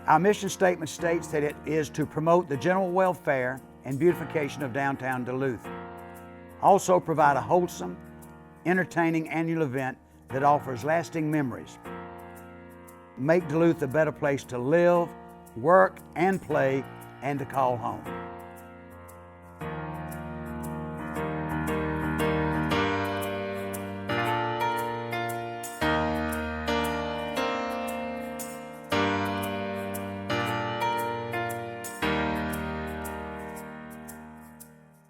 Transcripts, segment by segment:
Our mission statement states that it is to promote the general welfare and beautification of downtown Duluth. Also provide a wholesome, entertaining annual event that offers lasting memories. Make Duluth a better place to live, work, and play, and to call home.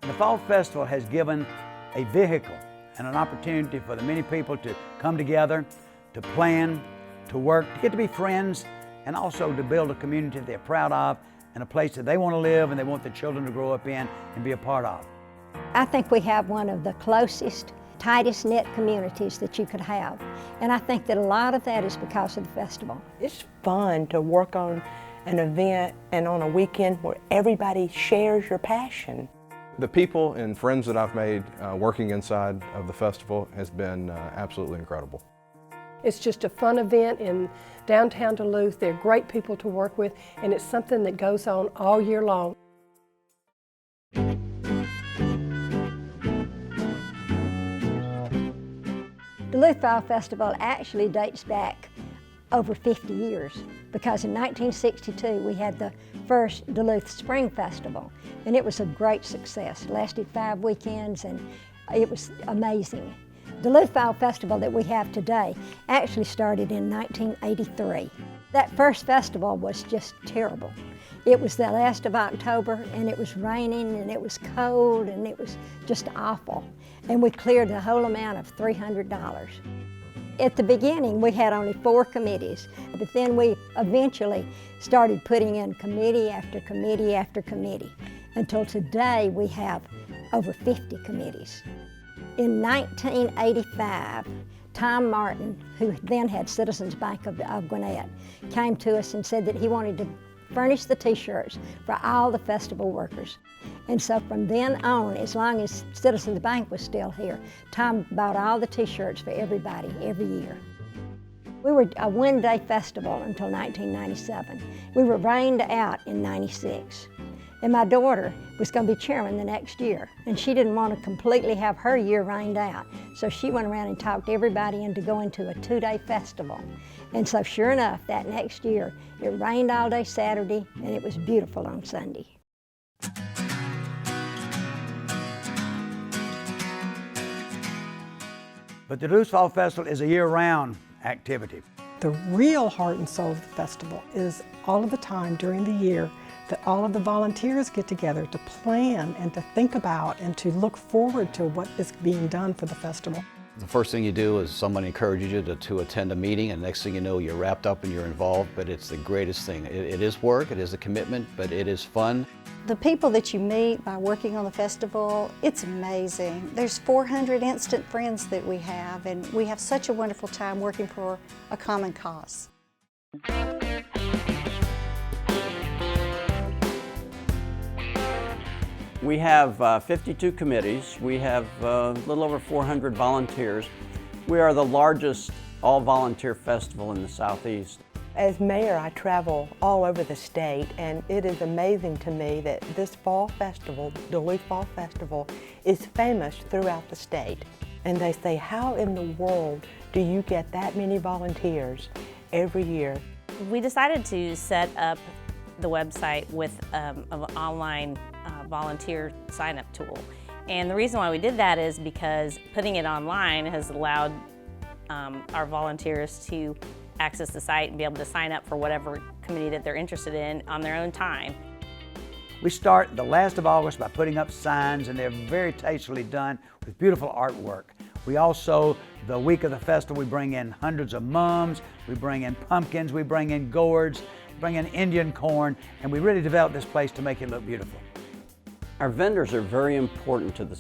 The Fall Festival has given a vehicle and an opportunity for the many people to come together, to plan, to work, to get to be friends, and also to build a community that they're proud of and a place that they want to live and they want their children to grow up in and be a part of. I think we have one of the closest, tightest knit communities that you could have. And I think that a lot of that is because of the festival. It's fun to work on an event and on a weekend where everybody shares your passion. The people and friends that I've made working inside of the festival has been absolutely incredible. It's just a fun event in downtown Duluth. They're great people to work with, and it's something that goes on all year long. Duluth Fall Festival actually dates back over 50 years because in 1962 we had the first Duluth Spring Festival, and it was a great success. It lasted 5 weekends and it was amazing. Duluth Fall Festival that we have today actually started in 1983. That first festival was just terrible. It was the last of October and it was raining and it was cold and it was just awful. And we cleared the whole amount of $300. At the beginning, we had only 4 committees, but then we eventually started putting in committee after committee after committee. Until today, we have over 50 committees. In 1985, Tom Martin, who then had Citizens Bank of Gwinnett, came to us and said that he wanted to furnish the t-shirts for all the festival workers. And so from then on, as long as Citizens Bank was still here, Tom bought all the t-shirts for everybody every year. We were a one-day festival until 1997. We were rained out in 96. And my daughter was going to be chairman the next year, and she didn't want to completely have her year rained out. So she went around and talked everybody into going to a 2-day festival. And so sure enough, that next year, it rained all day Saturday, and it was beautiful on Sunday. But the Duluth Fall Festival is a year-round activity. The real heart and soul of the festival is all of the time during the year that all of the volunteers get together to plan and to think about and to look forward to what is being done for the festival. The first thing you do is someone encourages you to attend a meeting, and next thing you know, you're wrapped up and you're involved, but it's the greatest thing. It is work, it is a commitment, but it is fun. The people that you meet by working on the festival, it's amazing. There's 400 instant friends that we have, and we have such a wonderful time working for a common cause. We have 52 committees. We have a little over 400 volunteers. We are the largest all-volunteer festival in the Southeast. As mayor, I travel all over the state, and it is amazing to me that this fall festival, Duluth Fall Festival, is famous throughout the state. And they say, how in the world do you get that many volunteers every year? We decided to set up the website with an online volunteer sign-up tool. And the reason why we did that is because putting it online has allowed our volunteers to access the site and be able to sign up for whatever committee that they're interested in on their own time. We start the last of August by putting up signs, and they're very tastefully done with beautiful artwork. We also, the week of the festival, we bring in hundreds of mums, we bring in pumpkins, we bring in gourds, bring in Indian corn, and we really develop this place to make it look beautiful. Our vendors are very important to the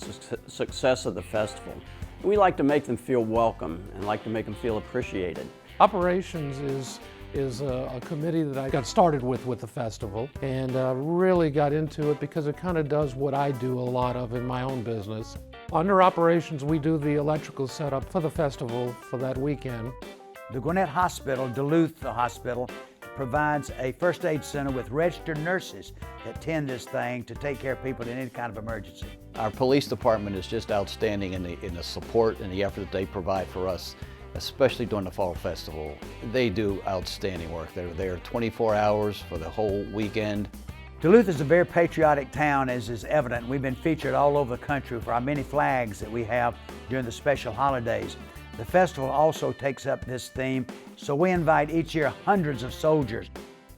success of the festival. We like to make them feel welcome and like to make them feel appreciated. Operations is a committee that I got started with the festival, and really got into it because it kind of does what I do a lot of in my own business. Under operations, we do the electrical setup for the festival for that weekend. The Gwinnett Hospital, Duluth Hospital, provides a first aid center with registered nurses that tend this thing to take care of people in any kind of emergency. Our police department is just outstanding in the support and the effort that they provide for us, especially during the Fall Festival. They do outstanding work. They're there 24 hours for the whole weekend. Duluth is a very patriotic town, as is evident. We've been featured all over the country for our many flags that we have during the special holidays. The festival also takes up this theme, so we invite each year hundreds of soldiers.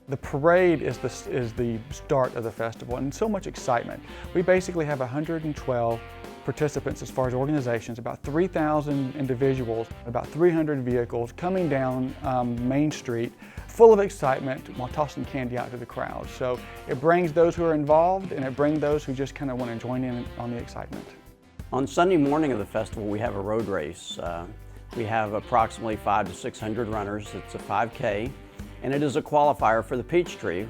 The parade is the start of the festival, and so much excitement. We basically have 112 participants as far as organizations, about 3,000 individuals, about 300 vehicles coming down Main Street, full of excitement while tossing candy out to the crowd. So it brings those who are involved, and it brings those who just kind of want to join in on the excitement. On Sunday morning of the festival, we have a road race. We have approximately 500 to 600 runners. It's a 5K, and it is a qualifier for the Peachtree.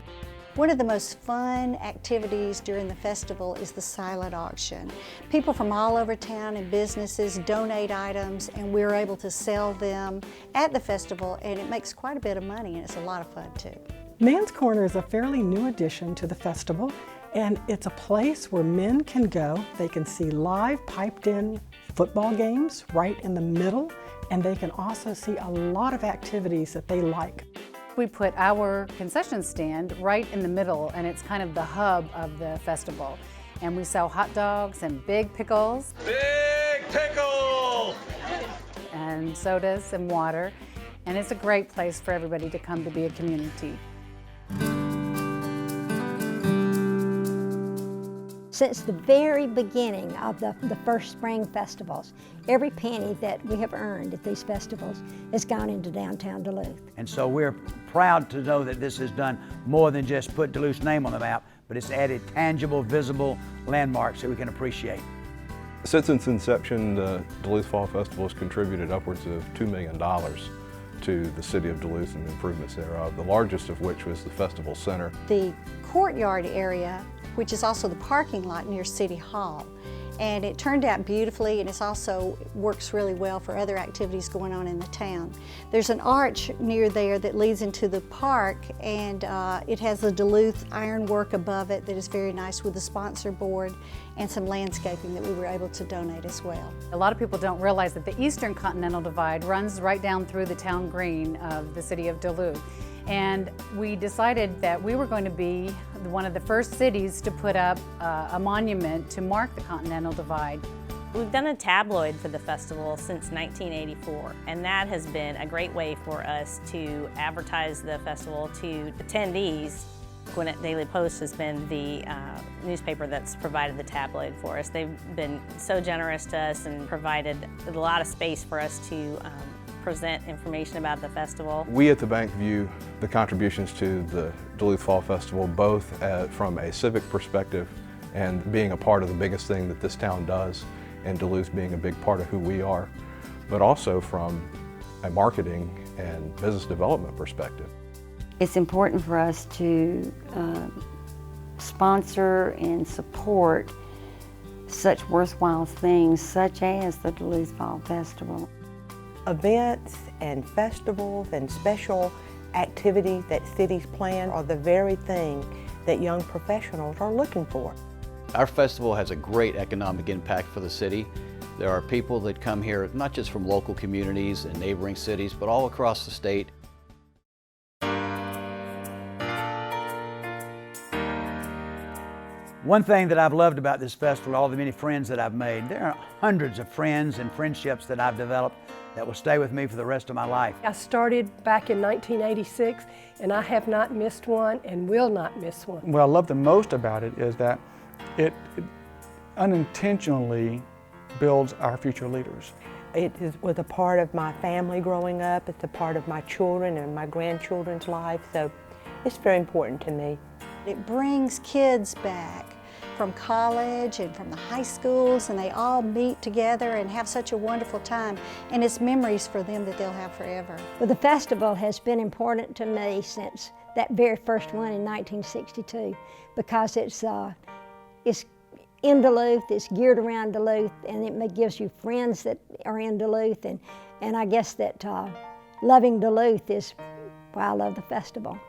One of the most fun activities during the festival is the silent auction. People from all over town and businesses donate items, and we're able to sell them at the festival, and it makes quite a bit of money, and it's a lot of fun too. Man's Corner is a fairly new addition to the festival, and it's a place where men can go. They can see live piped-in football games right in the middle, and they can also see a lot of activities that they like. We put our concession stand right in the middle, and it's kind of the hub of the festival. And we sell hot dogs and big pickles. Big pickle! And sodas and water. And it's a great place for everybody to come to be a community. Since the very beginning of the first spring festivals, every penny that we have earned at these festivals has gone into downtown Duluth. And so we're proud to know that this has done more than just put Duluth's name on the map, but it's added tangible, visible landmarks that we can appreciate. Since its inception, the Duluth Fall Festival has contributed upwards of $2 million to the city of Duluth and the improvements thereof, the largest of which was the festival center. The courtyard area, which is also the parking lot near City Hall. And it turned out beautifully, and it also works really well for other activities going on in the town. There's an arch near there that leads into the park, and it has the Duluth ironwork above it that is very nice with the sponsor board and some landscaping that we were able to donate as well. A lot of people don't realize that the Eastern Continental Divide runs right down through the town green of the city of Duluth. And we decided that we were going to be one of the first cities to put up a monument to mark the Continental Divide. We've done a tabloid for the festival since 1984, and that has been a great way for us to advertise the festival to attendees. Gwinnett Daily Post has been the newspaper that's provided the tabloid for us. They've been so generous to us and provided a lot of space for us to present information about the festival. We at the bank view the contributions to the Duluth Fall Festival both from a civic perspective and being a part of the biggest thing that this town does, and Duluth being a big part of who we are, but also from a marketing and business development perspective. It's important for us to sponsor and support such worthwhile things such as the Duluth Fall Festival. Events and festivals and special activities that cities plan are the very thing that young professionals are looking for. Our festival has a great economic impact for the city. There are people that come here not just from local communities and neighboring cities, but all across the state. One thing that I've loved about this festival, all the many friends that I've made, there are hundreds of friends and friendships that I've developed that will stay with me for the rest of my life. I started back in 1986, and I have not missed one and will not miss one. What I love the most about it is that it unintentionally builds our future leaders. It was a part of my family growing up. It's a part of my children and my grandchildren's life, so it's very important to me. It brings kids back from college and from the high schools, and they all meet together and have such a wonderful time, and it's memories for them that they'll have forever. Well, the festival has been important to me since that very first one in 1962, because it's in Duluth, it's geared around Duluth, and it gives you friends that are in Duluth, and I guess that loving Duluth is why I love the festival.